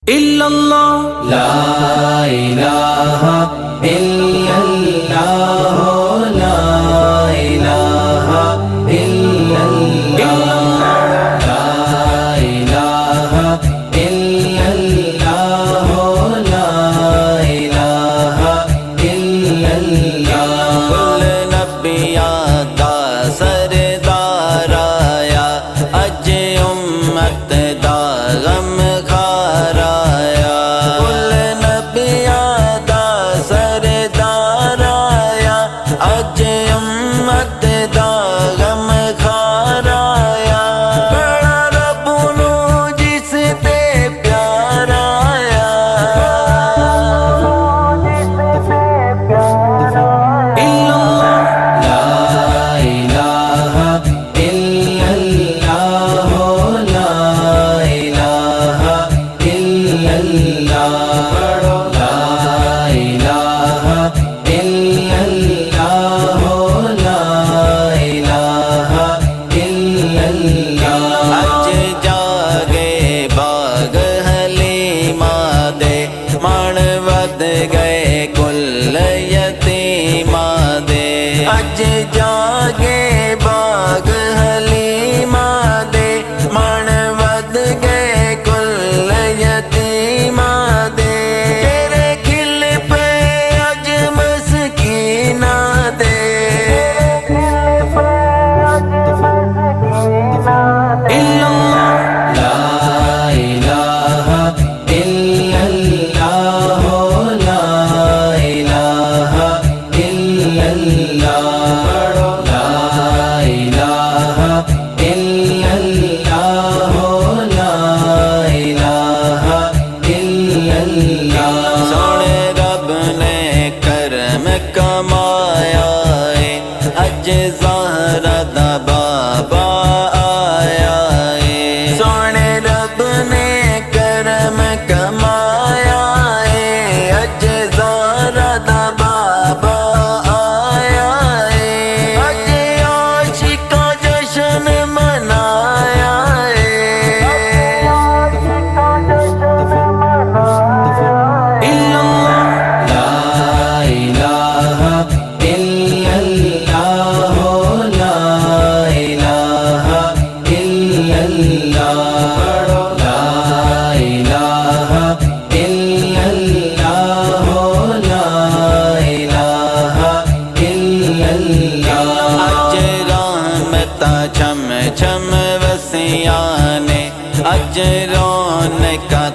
إلا الله لا إله إلا الله لا إله إلا الله لا إله إلا الله لا إله إلا الله كل نبي دا سردار آیا اج امت دا غم کھار آیا کل نبی دا سردار آیا اج امت دا غم کھار آیا بڑا رب نو جس تے پیار آیا إلا الله لا إله إلا الله لا إله إلا الله لا إله إلا الله لا إله إلا الله اج جاگے باغ حلیمہ دے من ود گئے کل یتیمہ دے اج جاگے باغ حلیمہ دے من ود گئے کل یتیمہ دے تیرے کھل پہ اج مسکینہ دے إلا الله لا إله إلا الله لا إله إلا الله لا إله إلا الله لا إله إلا الله سونے رب نے کرم کمایا ہے اج زہرا دا بابا آیا ہے سونے رب نے کرم کمایا ہے اج زہرا دا بابا آیا ہے اج عاشقاں جشن منایا ہے إلا الله لا إله إلا الله لا إله إلا الله لا إله إلا الله لا إله إلا الله اج رحمتاں چھم چھم وسیاں نے اج رونقاں